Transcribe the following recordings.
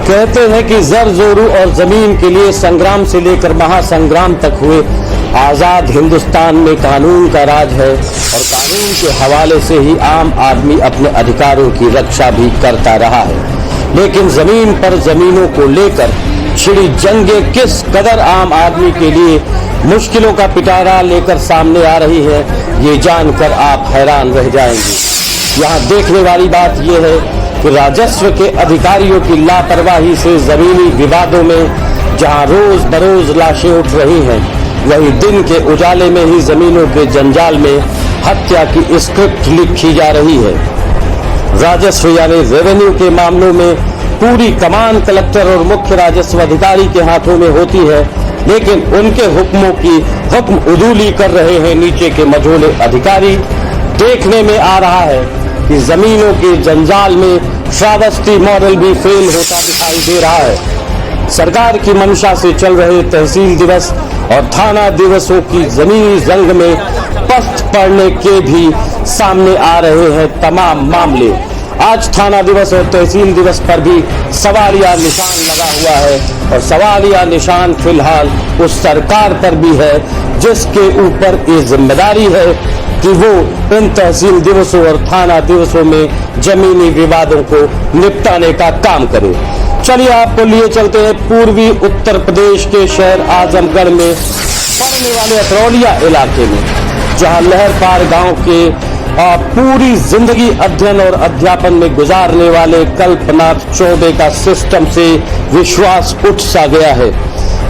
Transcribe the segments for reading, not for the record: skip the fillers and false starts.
कहते हैं कि जर जोरू और जमीन के लिए संग्राम से लेकर महासंग्राम तक हुए आजाद हिंदुस्तान में कानून का राज है और कानून के हवाले से ही आम आदमी अपने अधिकारों की रक्षा भी करता रहा है। लेकिन जमीन पर जमीनों को लेकर छिड़ी जंगें किस कदर आम आदमी के लिए मुश्किलों का पिटारा लेकर सामने आ रही है, ये जानकर आप हैरान रह जाएंगे। यहाँ देखने वाली बात यह है कि राजस्व के अधिकारियों की लापरवाही से जमीनी विवादों में जहाँ रोज बरोज लाशें उठ रही हैं, वही दिन के उजाले में ही जमीनों के जंजाल में हत्या की स्क्रिप्ट लिखी जा रही है। राजस्व यानी रेवेन्यू के मामलों में पूरी कमान कलेक्टर और मुख्य राजस्व अधिकारी के हाथों में होती है, लेकिन उनके हुक्मों की हुक्म उदूली कर रहे हैं नीचे के मझोले अधिकारी। देखने में आ रहा है कि जमीनों के जंजाल में श्रावस्ती मॉडल भी फेल होता दिखाई दे रहा है। सरकार की मंशा से चल रहे तहसील दिवस और थाना दिवसों की जमीनी जंग में पस्त पड़ने के भी सामने आ रहे हैं तमाम मामले। आज थाना दिवस और तहसील दिवस पर भी सवालिया निशान लगा हुआ है और सवालिया निशान फिलहाल उस सरकार पर भी है जिसके ऊपर ये जिम्मेदारी है कि वो इन तहसील दिवसों और थाना दिवसों में जमीनी विवादों को निपटाने का काम करे। चलिए आपको लिए चलते हैं पूर्वी उत्तर प्रदेश के शहर आजमगढ़ में पड़ने वाले अतरौलिया इलाके में, जहां लहरपार गांव के पूरी जिंदगी अध्ययन और अध्यापन में गुजारने वाले कल्पनाथ चौबे का सिस्टम से विश्वास उठ सा गया है।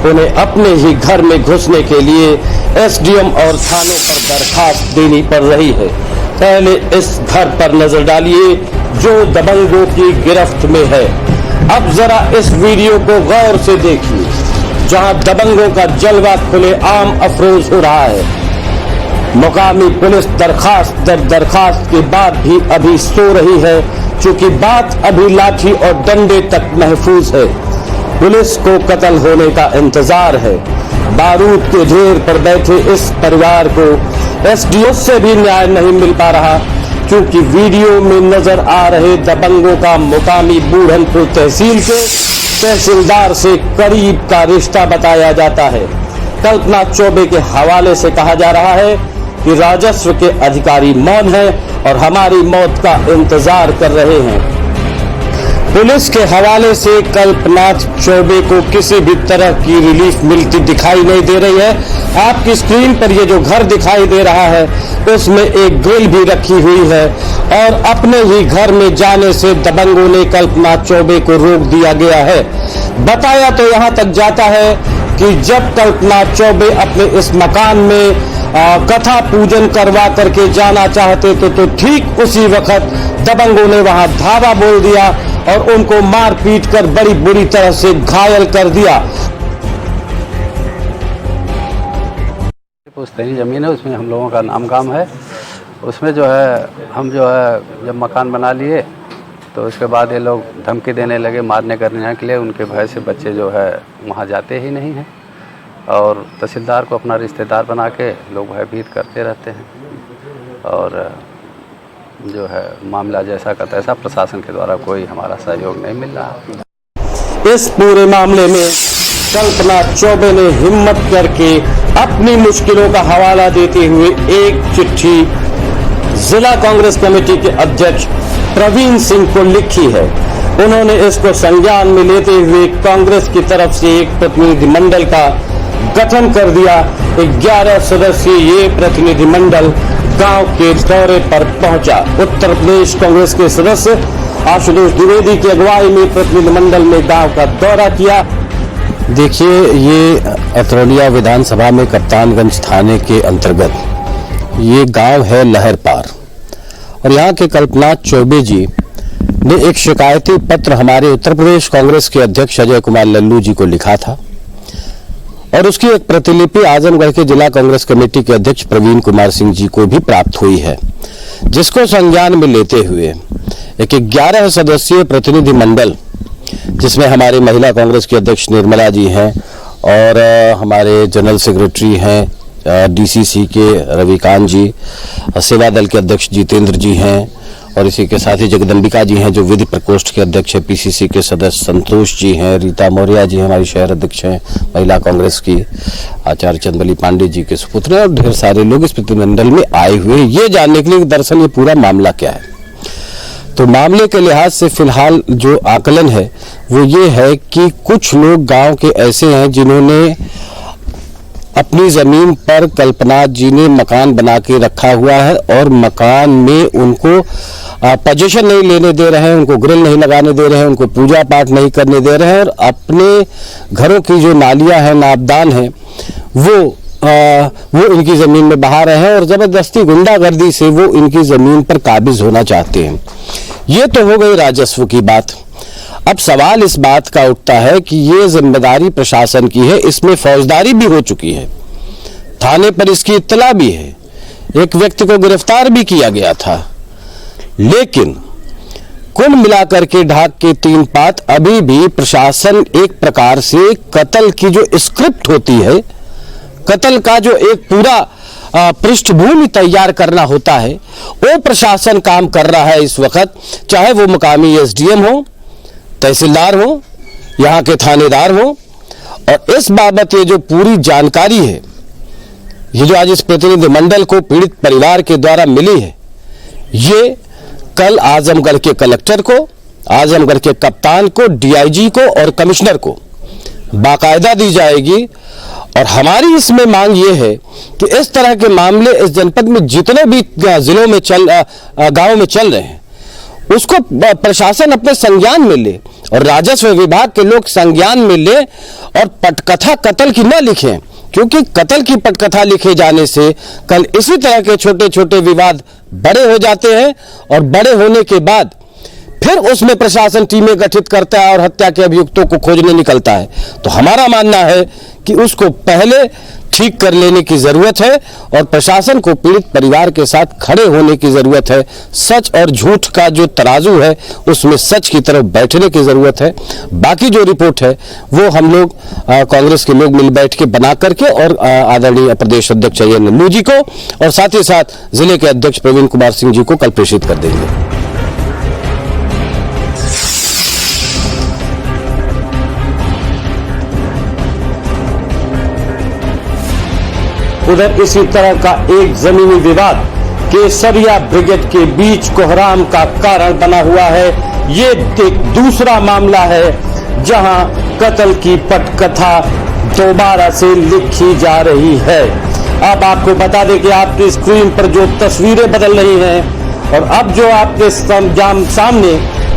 उन्हें अपने ही घर में घुसने के लिए एसडीएम और थानों पर दरखास्त देनी पड़ रही है। पहले इस घर पर नजर डालिए जो दबंगों की गिरफ्त में है। अब जरा इस वीडियो को गौर से देखिए, जहां दबंगों का जलवा खुले आम अफरोज हो रहा है। मुकामी पुलिस दरखास्त दर दरखास्त के बाद भी अभी सो रही है, क्योंकि बात अभी लाठी और डंडे तक महफूज है। पुलिस को कत्ल होने का इंतजार है। बारूद के ढेर पर बैठे इस परिवार को एसडीओ से भी न्याय नहीं मिल पा रहा, क्योंकि वीडियो में नजर आ रहे दबंगों का मुकामी बूढ़नपुर तहसील के तहसीलदार से करीब का रिश्ता बताया जाता है। कल्पनाथ चौबे के हवाले से कहा जा रहा है कि राजस्व के अधिकारी मौन हैं और हमारी मौत का इंतजार कर रहे हैं। पुलिस के हवाले से कल्पनाथ चौबे को किसी भी तरह की रिलीफ मिलती दिखाई नहीं दे रही है। आपकी स्क्रीन पर ये जो घर दिखाई दे रहा है उसमें एक ग्रिल भी रखी हुई है और अपने ही घर में जाने से दबंगों ने कल्पनाथ चौबे को रोक दिया गया है। बताया तो यहाँ तक जाता है कि जब कल्पनाथ चौबे अपने इस मकान में कथा पूजन करवा करके जाना चाहते तो ठीक उसी वक्त दबंगों ने वहां धावा बोल दिया और उनको मार पीट कर बड़ी बुरी तरह से घायल कर दिया। पुश्तैनी ज़मीन है, उसमें हम लोगों का नाम काम है। उसमें जो है हम जो है जब मकान बना लिए तो उसके बाद ये लोग धमकी देने लगे मारने करने के लिए। उनके भय से बच्चे जो है वहाँ जाते ही नहीं हैं और तहसीलदार को अपना रिश्तेदार बना के लोग भयभीत करते रहते हैं और जो है मामला जैसा का तैसा प्रशासन के द्वारा कोई हमारा सहयोग नहीं मिल रहा। इस पूरे मामले में कल्पनाथ चौबे ने हिम्मत करके अपनी मुश्किलों का हवाला देते हुए एक चिट्ठी जिला कांग्रेस कमेटी के अध्यक्ष प्रवीण सिंह को लिखी है। उन्होंने इसको संज्ञान में लेते हुए कांग्रेस की तरफ से एक प्रतिनिधिमंडल का गठन कर दिया। 11 सदस्यीय ये प्रतिनिधिमंडल गांव के दौरे पर पहुंचा। उत्तर प्रदेश कांग्रेस के सदस्य आशुतोष द्विवेदी की अगुवाई में प्रतिनिधिमंडल ने गांव का दौरा किया। देखिए, ये अतरौलिया विधानसभा में कप्तानगंज थाने के अंतर्गत ये गांव है लहरपार और यहाँ के कल्पनाथ चौबे जी ने एक शिकायती पत्र हमारे उत्तर प्रदेश कांग्रेस के अध्यक्ष अजय कुमार लल्लू जी को लिखा था और उसकी एक प्रतिलिपि आजमगढ़ के जिला कांग्रेस कमेटी के अध्यक्ष प्रवीण कुमार सिंह जी को भी प्राप्त हुई है, जिसको संज्ञान में लेते हुए एक 11 सदस्यीय प्रतिनिधि मंडल, जिसमें हमारे महिला कांग्रेस के अध्यक्ष निर्मला जी हैं और हमारे जनरल सेक्रेटरी हैं डीसीसी के रविकांत जी, सेवा दल के अध्यक्ष जितेंद्र जी हैं और इसी के साथ ही जगदम्बिका जी हैं जो विधि प्रकोष्ठ के अध्यक्ष है, पीसीसी के सदस्य संतोष जी हैं, रीता मौर्य जी हमारी शहर अध्यक्ष हैं महिला कांग्रेस की, आचार्य चंदबली पांडे जी के सुपुत्र और ढेर सारे लोग इस प्रतिनिधिमंडल में आए हुए ये जानने के लिए दरअसल ये पूरा मामला क्या है। तो मामले के लिहाज से फिलहाल जो आकलन है वो ये है कि कुछ लोग गांव के ऐसे हैं जिन्होंने अपनी जमीन पर कल्पनाथ जी ने मकान बना के रखा हुआ है और मकान में उनको पोजीशन नहीं लेने दे रहे हैं, उनको ग्रिल नहीं लगाने दे रहे हैं, उनको पूजा पाठ नहीं करने दे रहे हैं और अपने घरों की जो नालियां हैं, नापदान है वो इनकी जमीन में बहा रहे हैं और जबरदस्ती गुंडागर्दी से वो इनकी जमीन पर काबिज होना चाहते हैं। ये तो हो गई राजस्व की बात। अब सवाल इस बात का उठता है कि ये जिम्मेदारी प्रशासन की है, इसमें फौजदारी भी हो चुकी है, थाने पर इसकी इत्तला भी है, एक व्यक्ति को गिरफ्तार भी किया गया था, लेकिन कुल मिलाकर के ढाक के 3 पात अभी भी प्रशासन एक प्रकार से कत्ल की जो स्क्रिप्ट होती है, कत्ल का जो एक पूरा पृष्ठभूमि तैयार करना होता है वो प्रशासन काम कर रहा है इस वक्त, चाहे वो मुकामी एसडीएम हो, तहसीलदार हो, यहाँ के थानेदार हो। और इस बाबत ये जो पूरी जानकारी है, ये जो आज इस प्रतिनिधिमंडल को पीड़ित परिवार के द्वारा मिली है, ये कल आजमगढ़ के कलेक्टर को, आजमगढ़ के कप्तान को, डीआईजी को और कमिश्नर को बाकायदा दी जाएगी। और हमारी इसमें मांग ये है कि इस तरह के मामले इस जनपद में जितने भी जिलों में गांवों में चल रहे हैं उसको प्रशासन अपने संज्ञान में ले और राजस्व विभाग के लोग संज्ञान में ले और पटकथा कत्ल की न लिखें, क्योंकि कत्ल की पटकथा लिखे जाने से कल इसी तरह के छोटे छोटे विवाद बड़े हो जाते हैं और बड़े होने के बाद फिर उसमें प्रशासन टीमें गठित करता है और हत्या के अभियुक्तों को खोजने निकलता है। तो हमारा मानना है कि उसको पहले ठीक कर लेने की जरूरत है और प्रशासन को पीड़ित परिवार के साथ खड़े होने की जरूरत है। सच और झूठ का जो तराजू है उसमें सच की तरफ बैठने की जरूरत है। बाकी जो रिपोर्ट है वो हम लोग कांग्रेस के लोग मिल बैठ के बना करके और आदरणीय प्रदेश अध्यक्ष नल्लू जी को और साथ ही साथ जिले के अध्यक्ष प्रवीण कुमार सिंह जी को कल प्रेषित कर देंगे। उधर इसी तरह का एक जमीनी विवाद केसरिया ब्रिगेड के बीच कोहराम का कारण बना हुआ है। ये एक दूसरा मामला है जहां कत्ल की पटकथा दोबारा से लिखी जा रही है। अब आपको बता दें कि आपकी स्क्रीन पर जो तस्वीरें बदल रही हैं और अब जो आपके सामने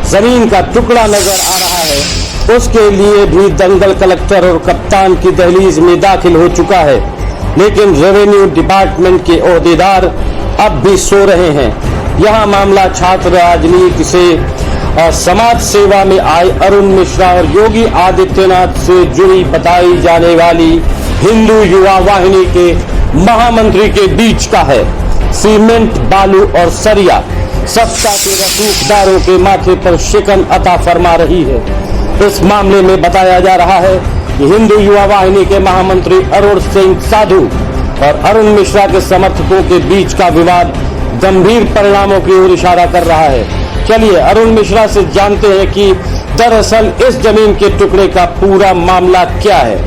जमीन का टुकड़ा नजर आ रहा है उसके लिए भी दंगल कलेक्टर और कप्तान की दहलीज में दाखिल हो चुका है, लेकिन रेवेन्यू डिपार्टमेंट के ओहदेदार अब भी सो रहे हैं। यहां मामला छात्र राजनीति से समाज सेवा में आए अरुण मिश्रा और योगी आदित्यनाथ से जुड़ी बताई जाने वाली हिंदू युवा वाहिनी के महामंत्री के बीच का है। सीमेंट, बालू और सरिया सत्ता के रसूखदारों के माथे पर शिकन अता फरमा रही है। इस मामले में बताया जा रहा है हिंदू युवा वाहिनी के महामंत्री अरुण सिंह साधु और अरुण मिश्रा के समर्थकों के बीच का विवाद गंभीर परिणामों की ओर इशारा कर रहा है। चलिए अरुण मिश्रा से जानते हैं कि दरअसल इस जमीन के टुकड़े का पूरा मामला क्या है।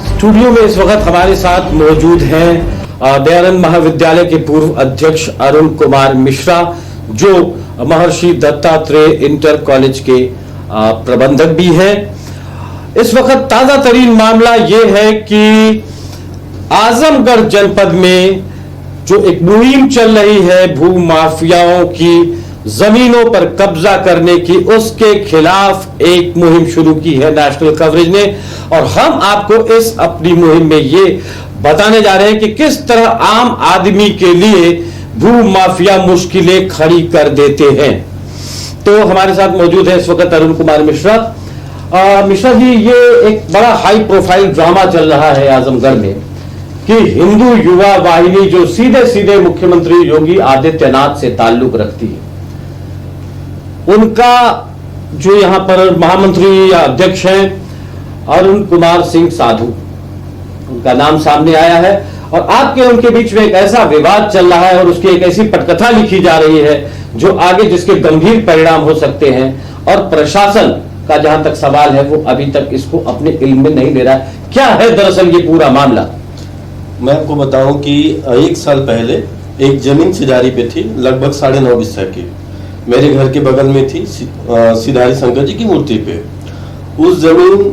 स्टूडियो में इस वक्त हमारे साथ मौजूद हैं दयानंद महाविद्यालय के पूर्व अध्यक्ष अरुण कुमार मिश्रा, जो महर्षि दत्तात्रेय इंटर कॉलेज के प्रबंधक भी हैं। इस वक्त ताजा तरीन मामला यह है कि आजमगढ़ जनपद में जो एक मुहिम चल रही है भू माफियाओं की जमीनों पर कब्जा करने की, उसके खिलाफ एक मुहिम शुरू की है नेशनल कवरेज ने और हम आपको इस अपनी मुहिम में ये बताने जा रहे हैं कि किस तरह आम आदमी के लिए भू माफिया मुश्किलें खड़ी कर देते हैं। तो हमारे साथ मौजूद है इस वक्त अरुण कुमार मिश्रा। मिश्रा जी, ये एक बड़ा हाई प्रोफाइल ड्रामा चल रहा है आजमगढ़ में कि हिंदू युवा वाहिनी जो सीधे सीधे मुख्यमंत्री योगी आदित्यनाथ से ताल्लुक रखती है, उनका जो यहां पर महामंत्री या अध्यक्ष हैं अरुण कुमार सिंह साधु, उनका नाम सामने आया है और आपके उनके बीच में एक ऐसा विवाद चल रहा है और उसकी एक ऐसी पटकथा लिखी जा रही है जो आगे जिसके गंभीर परिणाम हो सकते हैं, और प्रशासन का जहां तक सवाल है वो अभी तक इसको अपने इल्म में नहीं ले रहा है। क्या है दरअसल ये पूरा मामला? मैं आपको बताऊं कि 1 साल पहले एक जमीन सिधारी पे थी, लगभग 9.5 बिस्सा की, मेरे घर के बगल में थी, सिधारी शंकर जी की मूर्ति पे। उस जमीन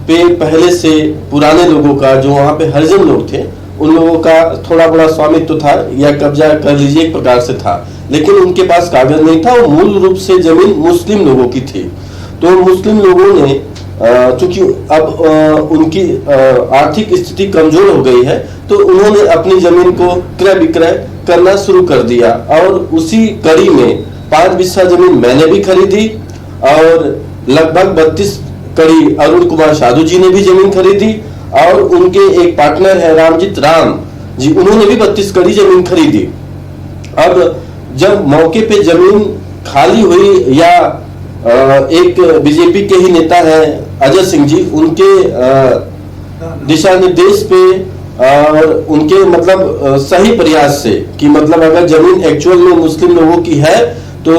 पे पहले से पुराने लोगों का, जो वहाँ पे हरिजन लोग थे, उन लोगों का थोड़ा बड़ा स्वामित्व था या कब्जा कर लीजिए एक प्रकार से था, लेकिन उनके पास कागज नहीं था। और मूल रूप से जमीन मुस्लिम लोगों की थी। तो मुस्लिम लोगों ने चूंकि अब उनकी आर्थिक स्थिति कमजोर हो गई है, तो उन्होंने अपनी जमीन को क्रय विक्रय करना शुरू कर दिया। और उसी कड़ी में 5 बिस्सा जमीन मैंने भी खरीदी और लगभग 32 कड़ी अरुण कुमार साधु जी ने भी जमीन खरीदी, और उनके एक पार्टनर है रामजीत राम जी, उन्होंने भी 32 कड़ी जमीन खरीदी। अब जब मौके पे जमीन खाली हुई, या एक बीजेपी के ही नेता है अजय सिंह जी, उनके दिशा निर्देश पे और उनके मतलब सही प्रयास से कि मतलब अगर जमीन एक्चुअल में मुस्लिम लोगों की है तो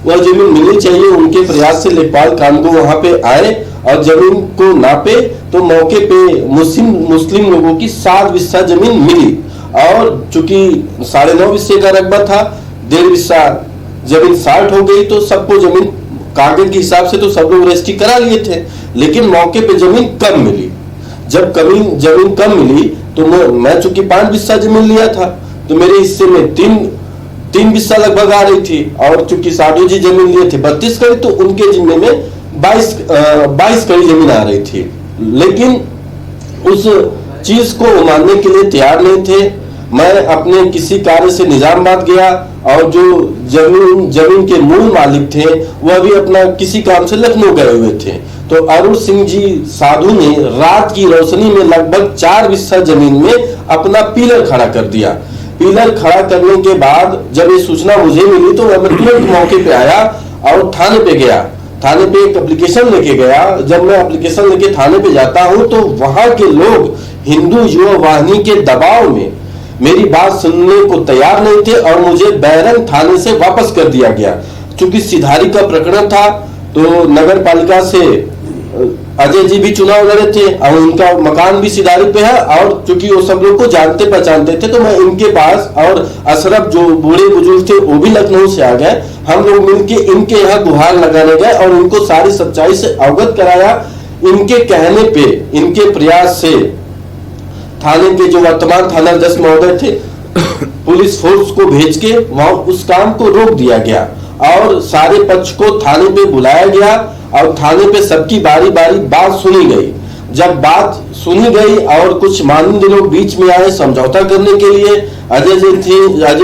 वह जमीन मिलनी चाहिए, उनके प्रयास से लेखपाल कानगो वहां पे आए और जमीन को नापे, तो मौके पे मुस्लिम लोगों की 7 बिस्सा जमीन मिली। और चूंकि 9.5 बिस्से का रकबा था, 1.5 बिस्सा जमीन 60 हो गई, तो सबको जमीन कागज के हिसाब से तो सब लोग रजिस्ट्री करा लिए थे, लेकिन मौके पे जमीन कम मिली। जब जमीन कम मिली तो मैं चूंकि 5 बिस्सा जमीन लिया था, तो मेरे हिस्से में 3 बिस्सा लगभग आ रही थी, और चूंकि साधु जी जमीन लिए थे 32 कड़ी, तो उनके जिम्मे में 22 कड़ी जमीन आ रही थी। लेकिन उस चीज को मानने के लिए तैयार नहीं थे। मैं अपने किसी कार्य से निजामाबाद गया, और जो जमीन के मूल मालिक थे वह भी अपना किसी काम से लखनऊ गए हुए थे। तो अरुण सिंह जी साधु ने रात की रोशनी में लगभग 4 बिस्सा जमीन में अपना पिलर खड़ा कर दिया। पिलर खड़ा करने के बाद जब ये सूचना मुझे मिली, तो मैं तुरंत मौके पे आया और थाने पे गया। थाने पे एक एप्लीकेशन लेके गया। जब मैं एप्लीकेशन लेके थाने पे जाता हूं, तो वहां के लोग हिंदू युवा वाहिनी के दबाव में मेरी बात सुनने को तैयार नहीं थे, और मुझे बैरंग थाने से वापस कर दिया गया। चूंकि सिधारी का प्रकरण था, तो नगर पालिका से अजय जी भी चुनाव लड़े थे, और उनका मकान भी सिधारी पे है, और चूंकि वो सब लोग को जानते पहचानते थे, तो मैं इनके पास, और अशरफ जो बूढ़े बुजुर्ग थे वो भी लखनऊ से आ गए, हम लोग मिलके इनके यहाँ गुहार लगाने गए और उनको सारी सच्चाई से अवगत कराया। इनके कहने पे, इनके प्रयास से थाने के जो वर्तमान थानाध्यक्ष महोदय थे, पुलिस फोर्स को भेज के वहां उस काम को रोक दिया गया, और सारे पक्ष को थाने पे बुलाया गया, और थाने पे सबकी बारी बारी बात सुनी गई। जब बात सुनी गई और कुछ माननीय लोग बीच में आए समझौता करने के लिए, अजय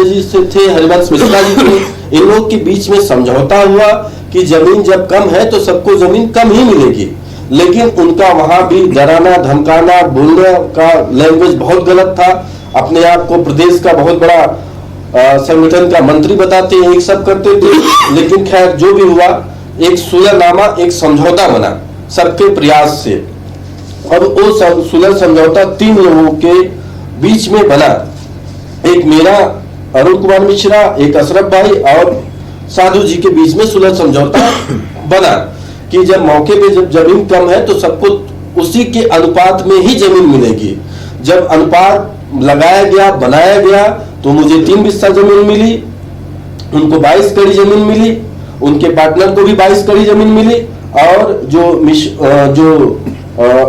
जी से थे, हरिवंश मिश्रा जी थे, इन लोग के बीच में समझौता हुआ कि जमीन जब कम है तो सबको जमीन कम ही मिलेगी। लेकिन उनका वहां भी डराना धमकाना, बोलने का लैंग्वेज बहुत गलत था। अपने आप को प्रदेश का बहुत बड़ा संगठन का मंत्री बताते, एक सब करते थे। लेकिन खैर जो भी हुआ, एक सुलहनामा, एक समझौता बना सबके प्रयास से, और वो सुलह समझौता 3 लोगों के बीच में बना। एक मेरा अरुण कुमार मिश्रा, एक अशरफ भाई और साधु जी के बीच में सुलह समझौता बना कि जब मौके पे जब जमीन कम है तो सबको उसी के अनुपात में ही जमीन मिलेगी। जब अनुपात लगाया गया, बनाया गया, तो मुझे 3 बिस्सा जमीन मिली, उनको 22 कड़ी जमीन मिली, उनके पार्टनर को भी 22 कड़ी जमीन मिली, और जो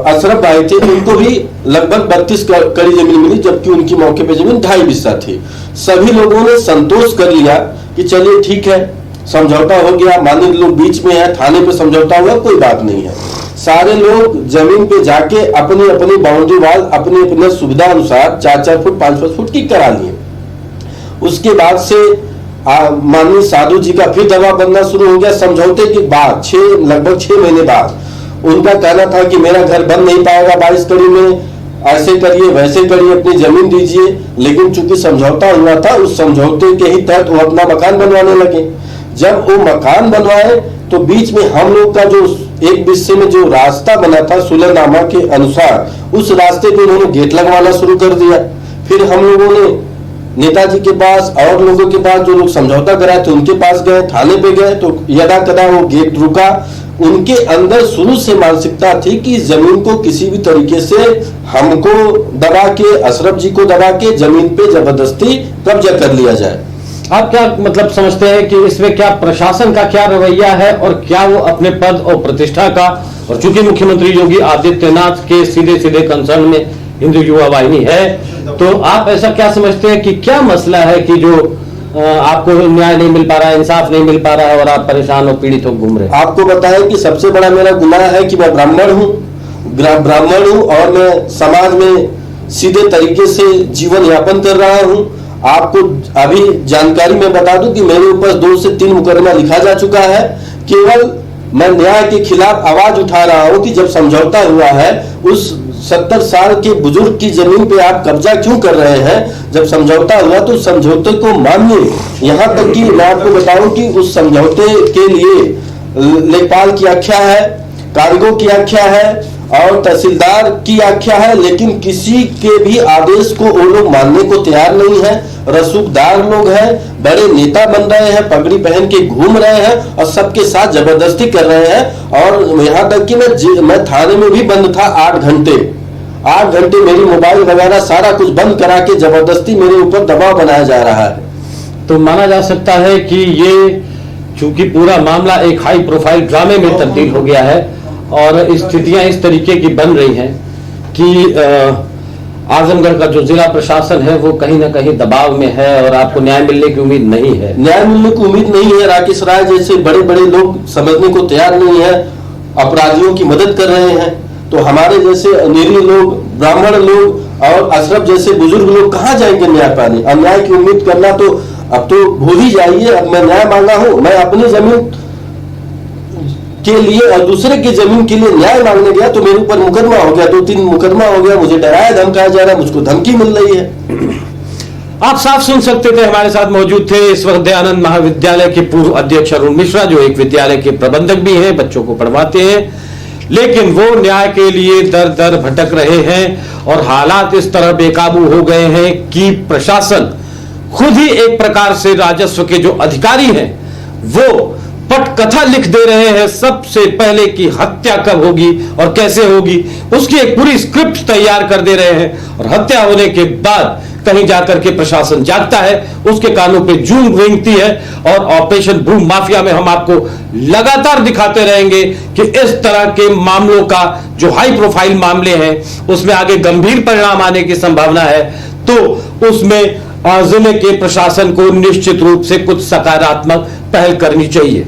अशरफ भाई थे उनको भी लगभग 32 कड़ी जमीन मिली, जबकि उनकी मौके पे जमीन 2.5 बिस्सा थी। सभी लोगों ने संतोष कर लिया कि चलिए ठीक है, समझौता हो गया, माननीय लोग बीच में है, थाने पे समझौता हुआ, कोई बात नहीं है। सारे लोग जमीन पे जाके अपनी अपनी बाउंड्री वाल अपने अपने सुविधा अनुसार 4-4 फुट 5-5 फुट की करा लिए। उसके बाद से माननीय साधु जी का फिर दबाव बनना शुरू हो गया। समझौते के बाद लगभग 6 महीने बाद उनका कहना था कि मेरा घर बन नहीं पाएगा 22 कड़ी में, ऐसे करिए वैसे करिए, अपनी जमीन दीजिए। लेकिन चूंकि समझौता हुआ था, उस समझौते के ही तहत वो अपना मकान बनवाने लगे। जब वो मकान बनवाए तो बीच में हम लोग का जो 1 बिस्से में जो रास्ता बना था सुलहनामा के अनुसार, उस रास्ते पे उन्होंने गेट लगवाना शुरू कर दिया फिर हम लोगों ने नेताजी के पास और लोगों के पास, जो लोग समझौता कराए थे उनके पास गए, थाने पे गए, तो यदा कदा वो गेट रुका। उनके अंदर शुरू से मानसिकता थी कि जमीन को किसी भी तरीके से हमको दबा के, अशरफ जी को दबा के जमीन पे जबरदस्ती कब्जा कर लिया जाए। आप क्या मतलब समझते हैं कि इसमें क्या प्रशासन का क्या रवैया है, और क्या वो अपने पद और प्रतिष्ठा का, और चूंकि मुख्यमंत्री योगी आदित्यनाथ के सीधे सीधे कंसर्न में हिंदू युवा वाहिनी है, तो आप ऐसा क्या समझते हैं कि क्या मसला है कि जो आपको न्याय नहीं मिल पा रहा है, इंसाफ नहीं मिल पा रहा है, और आप परेशान और पीड़ित हो घूम रहे हैं? आपको बताएं कि सबसे बड़ा मेरा गुनाह है कि मैं ब्राह्मण हूँ और मैं समाज में सीधे तरीके से जीवन यापन कर रहा हूँ। आपको अभी जानकारी में बता दूं कि मेरे ऊपर 2 से 3 मुकदमा लिखा जा चुका है। केवल मैं न्याय के खिलाफ आवाज उठा रहा हूं कि जब समझौता हुआ है, उस 70 साल के बुजुर्ग की जमीन पे आप कब्जा क्यों कर रहे हैं? जब समझौता हुआ तो समझौते को मानिए। यहाँ तक कि मैं आपको बताऊं कि उस समझौते के लिए लेखपाल की आख्या है, कारीगरों की आख्या है और तहसीलदार की आख्या है, लेकिन किसी के भी आदेश को वो लोग मानने को तैयार नहीं है। रसूखदार लोग हैं, बड़े नेता बन रहे हैं, पगड़ी पहन के घूम रहे हैं और सबके साथ जबरदस्ती कर रहे हैं। और यहाँ तक कि मैं थाने में भी बंद था 8 घंटे। 8 घंटे मेरी मोबाइल वगैरह सारा कुछ बंद करा के जबरदस्ती मेरे ऊपर दबाव बनाया जा रहा है। तो माना जा सकता है कि ये चूंकि पूरा मामला एक हाई प्रोफाइल ड्रामे में तब्दील हो गया है और स्थितियां इस तरीके की बन रही हैं कि आजमगढ़ का जो जिला प्रशासन है वो कहीं ना कहीं दबाव में है और आपको न्याय मिलने की उम्मीद नहीं है। न्याय मिलने की उम्मीद नहीं है। राकेश राय जैसे बड़े बड़े लोग समझने को तैयार नहीं है, अपराधियों की मदद कर रहे हैं। तो हमारे जैसे निरीह लोग, ब्राह्मण लोग और अशरफ जैसे बुजुर्ग लोग कहाँ जाएंगे न्याय पाने? अब न्याय की उम्मीद करना तो अब तो भूल ही जाइए। अब मैं न्याय मांगा हूँ, मैं अपनी जमीन के लिए और दूसरे की जमीन के लिए न्याय मांगने गया तो मेरे ऊपर मुकदमा हो गया, 2-3 मुकदमा हो गया। मुझे डराया धमकाया जा रहा है, मुझको धमकी मिल रही है। आप साफ सुन सकते थे। हमारे साथ मौजूद थे इस वक्त दयानंद महाविद्यालय के पूर्व अध्यक्ष अरुण मिश्रा, जो एक विद्यालय के प्रबंधक भी हैं, बच्चों को पढ़वाते हैं, लेकिन वो न्याय के लिए दर दर भटक रहे हैं और हालात इस तरह बेकाबू हो गए हैं कि प्रशासन खुद ही एक प्रकार से राजस्व के जो अधिकारी हैं वो पटकथा लिख दे रहे हैं। सबसे पहले की हत्या कब होगी और कैसे होगी उसकी एक पूरी स्क्रिप्ट तैयार कर दे रहे हैं, और हत्या होने के बाद कहीं जाकर के प्रशासन जागता है, उसके कानों पे जूं रेंगती है। और ऑपरेशन भूम माफिया में हम आपको लगातार दिखाते रहेंगे कि इस तरह के मामलों का जो हाई प्रोफाइल मामले हैं उसमें आगे गंभीर परिणाम आने की संभावना है। तो उसमें जिले के प्रशासन को निश्चित रूप से कुछ सकारात्मक पहल करनी चाहिए।